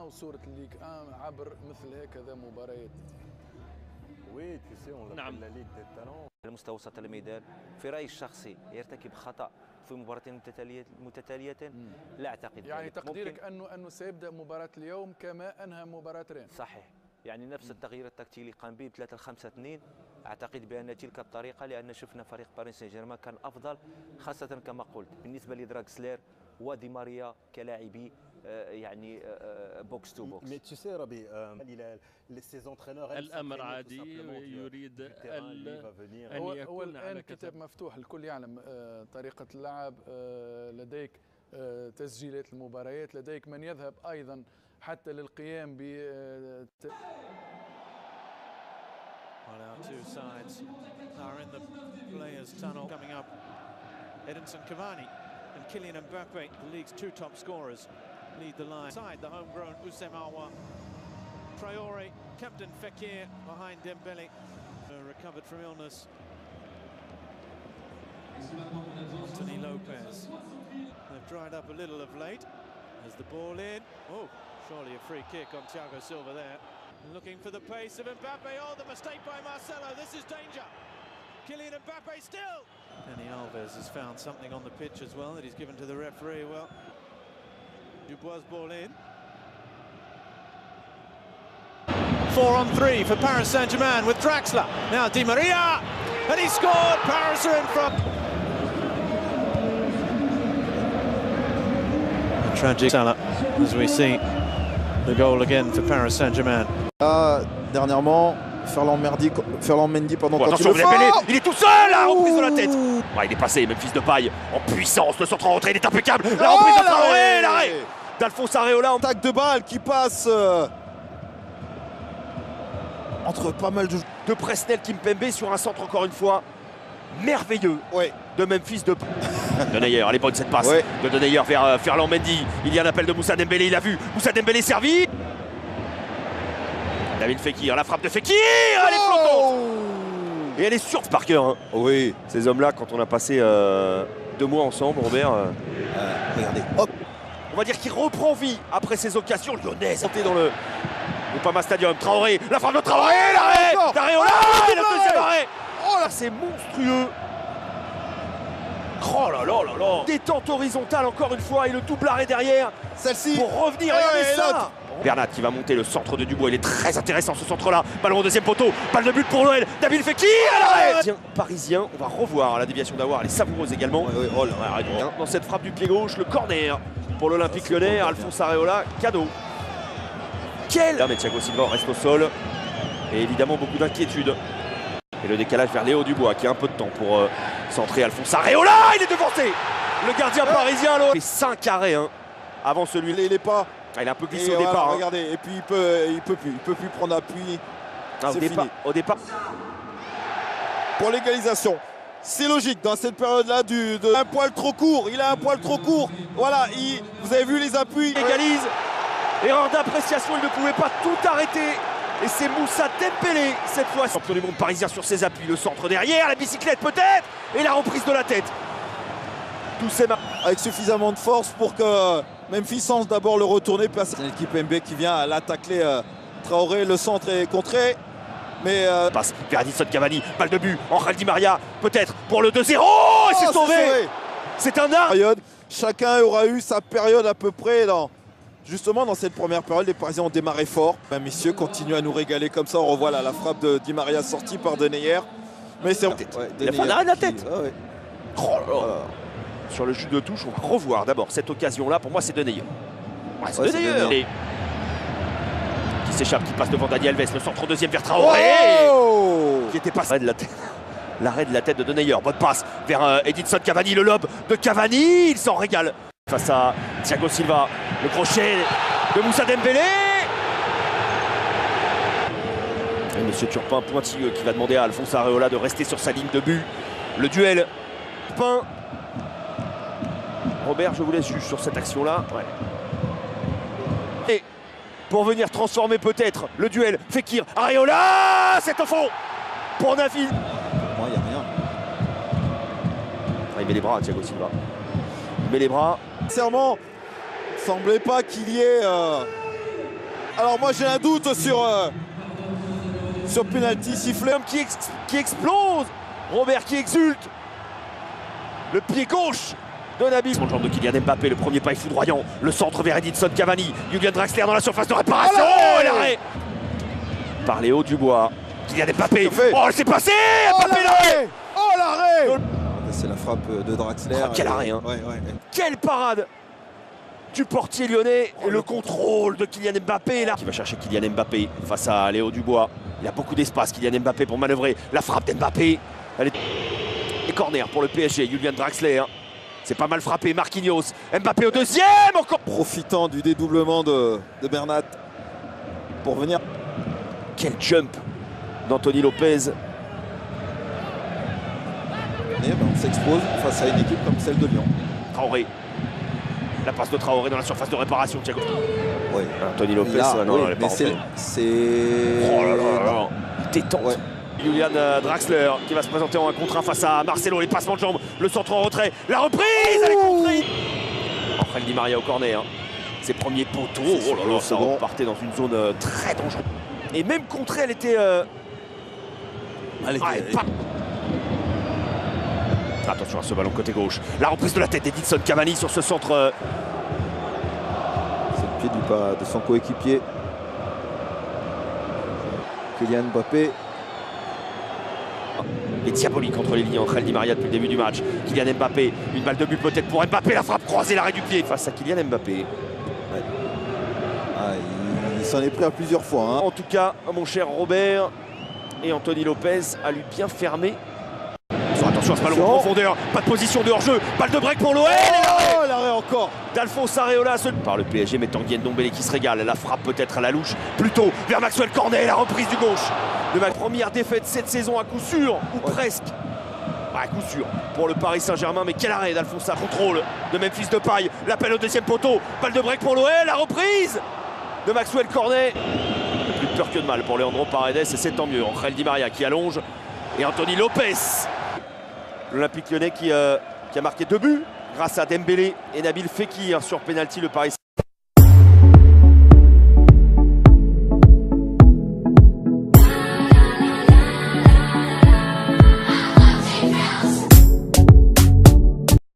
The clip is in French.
وصورة الليغ 1 عبر مثل هكذا مباريات. نعم. على مستوى وسط الميدان في رأيي الشخصي يرتكب خطأ في مباراتين متتالية لا أعتقد يعني تقديرك أنه سيبدأ مباراة اليوم كما أنهى مباراة رين. صحيح، يعني نفس التغيير التكتيكي اللي قام به 3-5-2 أعتقد بأن تلك الطريقة، لأن شفنا فريق باريس سان جيرمان كان أفضل خاصة كما قلت بالنسبة لدراكسلير ودي ماريا كلاعبي يعني بوكس تو بوكس. الأمر عادي، يريد أن هو يكون الآن كتاب مفتوح، الكل يعلم طريقة اللعب، لديك تسجيلات المباريات، لديك من يذهب أيضا حتى للقيام ب Well, our two sides are in the players' tunnel coming up. Edinson Cavani and Kylian Mbappe, the league's two top scorers, lead the line. Side the homegrown Oussem Aouar. Traoré, captain Fekir behind Dembele, recovered from illness. Anthony Lopez. They've dried up a little of late. There's the ball in. Oh, surely a free kick on Thiago Silva there. Looking for the pace of Mbappe. Oh, the mistake by Marcelo. This is danger. Kylian Mbappe still. Dani Alves has found something on the pitch as well that he's given to the referee. Well, Dubois' ball in. 4-on-3 for Paris Saint-Germain with Draxler. Now Di Maria, and he scored. Paris are in front. A tragic Salah, as we see the goal again for Paris Saint-Germain. Dernièrement, Ferland Mendy pendant quand attention, il est tout seul, la reprise de la tête. Ouais, il est passé, Memphis Depay en puissance, le centre en rentrée, il est impeccable. La reprise de Traoré, l'arrêt d'Alphonse Areola. En tac de balle qui passe entre pas mal de Presnel Kimpembe sur un centre encore une fois merveilleux de Memphis Depay. Denayer, elle est bonne cette passe de Denayer vers Ferland Mendy. Il y a un appel de Moussa Dembélé, il a vu Moussa Dembélé servi. David Fekir, la frappe de Fekir, elle est flottante. Et elle est sûre par cœur. Hein. Oui. Ces hommes-là, quand on a passé 2 mois ensemble, Robert. Regardez, hop. On va dire qu'il reprend vie après ces occasions lyonnaises. Dans le Groupama Stadium, Traoré, la frappe de Traoré, l'arrêt d'Areola, et le deuxième arrêt. Oh là, c'est monstrueux. Oh là là là là. Détente horizontale encore une fois et le double arrêt derrière. Celle-ci. Pour revenir, regardez ça. Bernat qui va monter le centre de Dubois, il est très intéressant ce centre-là. Ballon au deuxième poteau, balle de but pour Noël. David Fekir à l'arrêt. Parisien, on va revoir la déviation d'Aouar, elle est savoureuse également. Oh là, dans cette frappe du pied gauche, le corner pour l'Olympique Lyonnais, Alphonse Areola, cadeau. Quel Thiago Silva reste au sol. Et évidemment beaucoup d'inquiétude. Et le décalage vers Léo Dubois qui a un peu de temps pour centrer Alphonse Areola. Il est devancé. Le gardien parisien alors. Il fait 5 arrêts avant celui-là. Il est pas. Il a un peu glissé au départ. Regardez, et puis il peut plus prendre appui. Au départ. Pour l'égalisation. C'est logique dans cette période-là un poil trop court. Il a un poil trop court. Voilà, vous avez vu les appuis. Il égalise. Erreur d'appréciation, il ne pouvait pas tout arrêter. Et c'est Moussa Dembélé cette fois. Champion du monde parisien sur ses appuis. Le centre derrière, la bicyclette peut-être. Et la reprise de la tête. Tout c'est avec suffisamment de force pour que Memphis sens d'abord le retourner. C'est l'équipe MB qui vient à l'attaquer. Traoré, le centre est contré. Mais passe vers Edinson Cavani, balle de but, Angel Di Maria, peut-être pour le 2-0. Et c'est sauvé. C'est un art. Chacun aura eu sa période à peu près justement dans cette première période. Les Parisiens ont démarré fort. Messieurs continuent à nous régaler comme ça. On revoit là la frappe de Di Maria sortie par Denayer. Mais c'est il a fait un arrêt de la tête. Oh là là. Sur le jus de touche, on va revoir d'abord cette occasion-là. Pour moi, c'est Denayer. C'est Denayer. Qui s'échappe, qui passe devant Dani Alves. Le centre deuxième vers Traoré. Qui était passé de la tête. L'arrêt de la tête de Denayer. Bonne passe vers Edinson Cavani. Le lob de Cavani. Il s'en régale. Face à Thiago Silva. Le crochet de Moussa Dembélé. Et Monsieur Turpin pointilleux qui va demander à Alphonse Areola de rester sur sa ligne de but. Le duel. Turpin. Robert, je vous laisse juge sur cette action-là. Et pour venir transformer peut-être le duel, Fekir, Areola, c'est au fond pour Nafi. Moi, il n'y a rien. Il met les bras, Thiago Silva. Il met les bras. Sincèrement, il ne semblait pas qu'il y ait Alors moi j'ai un doute sur penalty sifflé. Qui explose. Robert qui exulte. Le pied gauche de Nabil. Le jambe de Kylian Mbappé, le premier pas est foudroyant. Le centre vers Edinson Cavani. Julian Draxler dans la surface de réparation. Oh, l'arrêt par Léo Dubois. Kylian Mbappé. Oh, c'est passé. Mbappé l'arrêt. Oh l'arrêt. C'est la frappe de Draxler. Oh, quel arrêt, hein. Ouais. Quelle parade du portier lyonnais et le contrôle de Kylian Mbappé là. Qui va chercher Kylian Mbappé face à Léo Dubois. Il a beaucoup d'espace, Kylian Mbappé, pour manœuvrer. La frappe d'Mbappé. Et corner pour le PSG, Julian Draxler. C'est pas mal frappé, Marquinhos. Mbappé au deuxième, encore. Profitant du dédoublement de Bernat pour venir. Quel jump d'Anthony Lopez. Et on s'expose face à une équipe comme celle de Lyon. Traoré. La passe de Traoré dans la surface de réparation, Thiago. Oui. Anthony Lopez, là, non, oui, elle est pas rentrée. C'est... Oh là là, détente. Ouais. Julian Draxler qui va se présenter en 1 contre 1 face à Marcelo, les passements de jambes, le centre en retrait, la reprise, elle est contrée. Après Di Maria au corner, ses premiers poteaux, oh là là, ça repartait dans une zone très dangereuse. Et même contrée, elle était... Attention à ce ballon côté gauche, la reprise de la tête d'Edinson Cavani sur ce centre. C'est le pied du pas de son coéquipier. Kylian Mbappé. Et diabolique entre les lignes entre Di Maria depuis le début du match. Kylian Mbappé, une balle de but peut-être pour Mbappé, la frappe croisée, l'arrêt du pied face à Kylian Mbappé. Ouais. Ah, il s'en est pris à plusieurs fois. Hein. En tout cas, mon cher Robert et Anthony Lopez a lui bien fermé. Attention à ce ballon en profondeur, pas de position de hors-jeu, balle de break pour l'OL. Oh, l'arrêt encore d'Alphonse Areola par le PSG, mais Tanguy Ndombele qui se régale. La frappe peut-être à la louche, plutôt vers Maxwell Cornet, la reprise du gauche. De ma première défaite cette saison à coup sûr, ou presque. À coup sûr pour le Paris Saint-Germain, mais quel arrêt d'Alphonse Areola. Contrôle de Memphis Depay, l'appel au deuxième poteau, balle de break pour l'OL, la reprise de Maxwell Cornet. Plus de peur que de mal pour Leandro Paredes, et c'est tant mieux. Angel Di Maria qui allonge, et Anthony Lopez. L'Olympique Lyonnais qui a marqué 2 buts grâce à Dembélé et Nabil Fekir sur pénalty. Le Paris Saint-Germain.